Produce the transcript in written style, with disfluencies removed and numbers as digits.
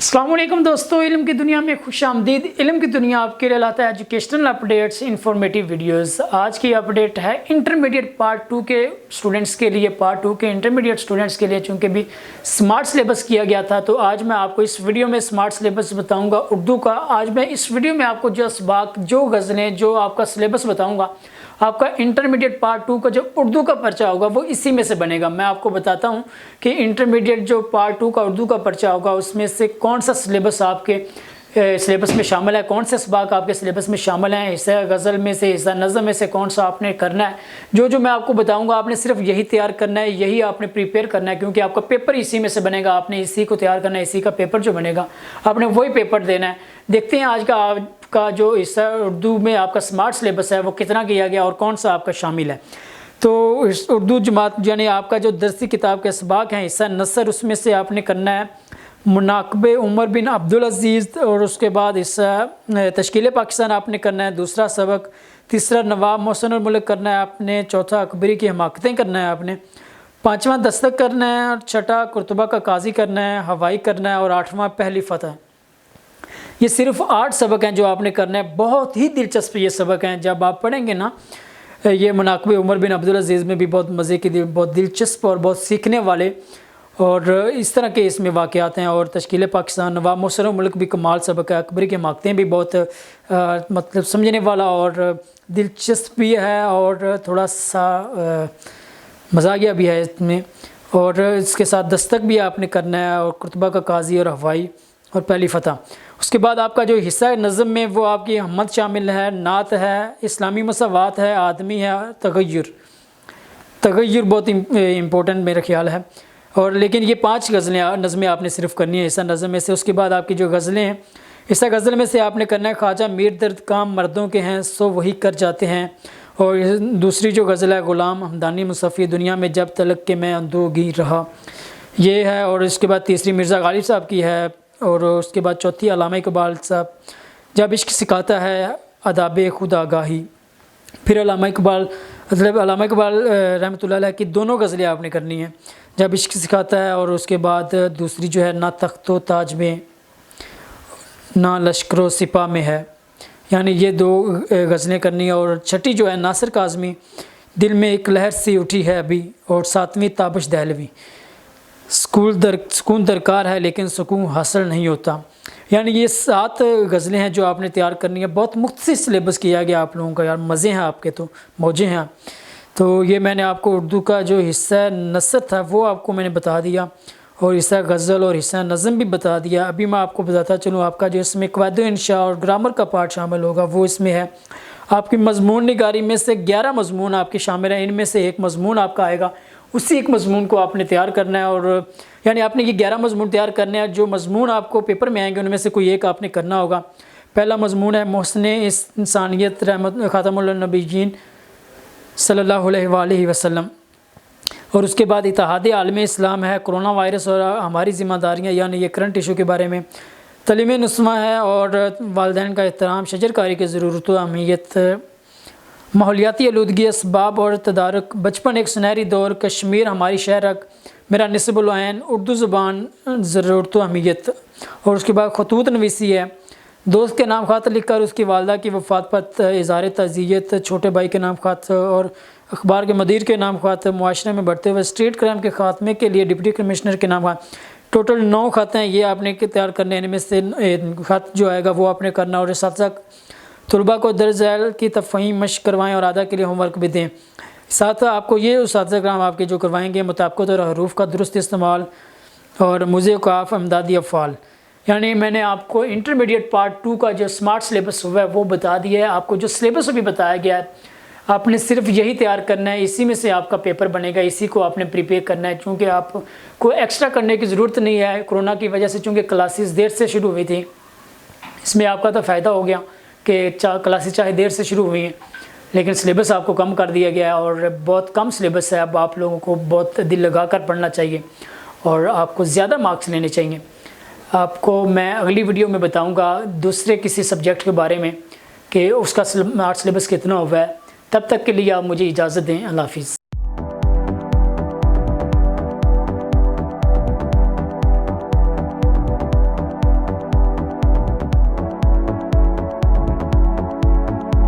अस्सलाम वालेकुम दोस्तों, इल्म की दुनिया में खुश आमदीद। इल्म की दुनिया आपके लिए लाता है एजुकेशनल अपडेट्स, इंफॉर्मेटिव वीडियोस। आज की अपडेट है इंटरमीडिएट पार्ट 2 के स्टूडेंट्स के लिए। पार्ट 2 के इंटरमीडिएट स्टूडेंट्स के लिए चूँकि भी स्मार्ट सिलेबस किया गया था, तो आज मैं आपको इस वीडियो में स्मार्ट सिलेबस बताऊँगा उर्दू का। आज मैं इस वीडियो में आपको जो असबाक, जो गज़लें, जो आपका सिलेबस बताऊँगा, आपका इंटरमीडिएट पार्ट 2 का जो उर्दू का पर्चा होगा वो इसी में से बनेगा। मैं आपको बताता हूँ कि इंटरमीडिएट जो पार्ट 2 का उर्दू का पर्चा होगा उसमें से कौन सा सिलेबस आपके सिलेबस में शामिल है, कौन से असबाक आपके सिलेबस में शामिल हैं, हिस्सा गज़ल में से, हिस्सा नज़म में से कौन सा आपने करना है। जो मैं आपको बताऊंगा आपने सिर्फ यही तैयार करना है, यही आपने प्रिपेयर करना है, क्योंकि आपका पेपर इसी में से बनेगा। आपने इसी को तैयार करना है, इसी का पेपर जो बनेगा आपने वही पेपर देना है। देखते हैं आज का जो हिस्सा उर्दू में आपका स्मार्ट सिलेबस है वो कितना किया गया और कौन सा आपका शामिल है। तो इस उर्दू जमात यानी आपका जो दरसी किताब के असबाक हैं, हिस्सा नसर, उसमें से आपने करना है मुनाकबे उमर बिन अब्दुल अजीज़, और उसके बाद हिस्सा तश्कील पाकिस्तान आपने करना है दूसरा सबक। तीसरा नवाब मोहसिन मुल्क करना है आपने। चौथा अकबरी की हमाकतें करना है आपने। पाँचवा दस्तक करना है, और छठा कुर्तबा का काजी करना है, हवाई करना है, और आठवां पहली फतह। ये सिर्फ 8 सबक हैं जो आपने करना है। बहुत ही दिलचस्प ये सबक हैं। जब आप पढ़ेंगे ना, ये मुनाकबे उमर बिन अब्दुल अजीज़ में भी बहुत मज़े की, बहुत दिलचस्प और बहुत सीखने वाले और इस तरह के इसमें वाक़यात हैं। और तश्कील पाकिस्तान, नवाब मोहसिन मुल्क भी कमाल सबक है। अकबरी की हमाकतें भी बहुत मतलब समझने वाला और दिलचस्प भी है और थोड़ा सा मज़ाकिया भी है इसमें। और इसके साथ दस्तक भी आपने करना है, और कुर्तबा का काजी, और हवाई, और पहली फतह। उसके बाद आपका जो हिस्सा है नज़म में वो आपकी हमद शामिल है, नात है, इस्लामी मसावात है, आदमी है, तगय्युर बहुत इम्पोर्टेंट मेरा ख्याल है। और लेकिन ये 5 गज़लें नज़में आपने सिर्फ करनी है हिस्सा नज़म में से। उसके बाद आपकी जो गज़लें हैं, हिस्सा गज़ल में से आपने करना है ख्वाजा मीर दर्द काम मर्दों के हैं सो वही कर जाते हैं। और दूसरी जो गज़ल है ग़ुलाम हमदानी मुसफ़ी दुनिया में जब तलक के मैं अंदोगी रहा, ये है। और इसके बाद तीसरी मिर्ज़ा गालिब साहब की है। और उसके बाद चौथी अल्लामा इकबाल साहब जब इश्क सिखाता है अदाब खुद आगाही। फिर अल्लामा इकबाल रहमतुल्लाह अलैह की दोनों गज़लें आपने करनी है, जब इश्क सिखाता है। और उसके बाद दूसरी जो है ना तख्तो ताज में ना लश्करो सिपा में है, यानी ये 2 गज़लें करनी है। और छठी जो है नासिर काज़मी दिल में एक लहर सी उठी है अभी, और 7वीं ताबिश दहलवी सुकून दरकार है लेकिन सुकून हासिल नहीं होता। यानी ये 7 गज़लें हैं जो आपने तैयार करनी है। बहुत मुख्तसर सिलेबस किया गया आप लोगों का। यार मज़े हैं आपके, तो मौजे हैं। तो ये मैंने आपको उर्दू का जो हिस्सा नसर था वो आपको मैंने बता दिया, और हिस्सा गज़ल और हिस्सा नज़म भी बता दिया। अभी मैं आपको बताता चलूँ आपका जो इसमें क़वायद इंशा और ग्रामर का पार्ट शामिल होगा वो इसमें है। आपकी मज़मून निगारी में से 11 मज़मून आपके शामिल हैं। इनमें से एक मज़मून आपका आएगा, उसी एक मज़मून को आपने तैयार करना है। और यानी आपने ये 11 मज़मून तैयार करने हैं। जो मज़मून आपको पेपर में आएंगे उनमें से कोई एक आपने करना होगा। पहला मज़मून है मोहसिन इंसानियत रहमत ख़ातमुल नबीयीन सल्लल्लाहु अलैहि वसल्लम। और उसके बाद इत्तेहाद आलम इस्लाम है, कोरोना वायरस और हमारी ज़िम्मेदारियाँ, यानी ये करंट इशू के बारे में। तलीम नुस्मा है, और वालिदैन का एहतराम, शजरकारी की ज़रूरत, अहमियत, माहौलियाती आलूदगी, असबाब और तदारुक, बचपन एक सुनहरी दौर, कश्मीर हमारी शहरक, मेरा निस्बुल ऐन, उर्दू ज़ुबान, ज़रूरत अहमियत। और उसके बाद खतूत नवीसी है, दोस्त के नाम ख़त लिखकर उसकी वालदा की वफ़ात पर इज़हार तज़ियत, छोटे भाई के नाम ख़त, और अखबार के मदीर के नाम ख़त, मुआशरे में बढ़ते हुए स्ट्रीट क्राइम के ख़ात्मे के लिए डिप्टी कमिश्नर के नाम ख़त। टोटल 9 ख़त हैं, ये आपने तैयार करने हैं। इनमें से ख़त जो आएगा वो आपने करना। और साथ साथ तलबा को दर्ज झैल की तफ़हीम मश्क करवाएँ और आधा के लिए होमवर्क भी दें। साथ आपको ये उस्ताद कराम आपके जो करवाएंगे मुताबिक़त और हरूफ का दुरुस्त इस्तेमाल, और मुझे काफ अमदादी अफ़ाल। यानी मैंने आपको इंटरमीडिएट पार्ट 2 का जो स्मार्ट सिलेबस हुआ है वो बता दिया है। आपको जो सिलेबस भी बताया गया है आपने सिर्फ यही तैयार करना है, इसी में से आपका पेपर बनेगा, इसी को आपने प्रिपेयर करना है। चूँकि आपको एक्स्ट्रा करने की ज़रूरत नहीं है। कोरोना की वजह से चूँकि क्लासेस देर से शुरू हुई थी, इसमें आपका तो फ़ायदा हो गया कि क्लासेस चाहे देर से शुरू हुई हैं, लेकिन सिलेबस आपको कम कर दिया गया है और बहुत कम सिलेबस है। अब आप लोगों को बहुत दिल लगा कर पढ़ना चाहिए और आपको ज़्यादा मार्क्स लेने चाहिए। आपको मैं अगली वीडियो में बताऊंगा दूसरे किसी सब्जेक्ट के बारे में कि उसका स्मार्ट सिलेबस कितना हुआ है। तब तक के लिए आप मुझे इजाज़त दें। अल्लाह हाफ़िज़।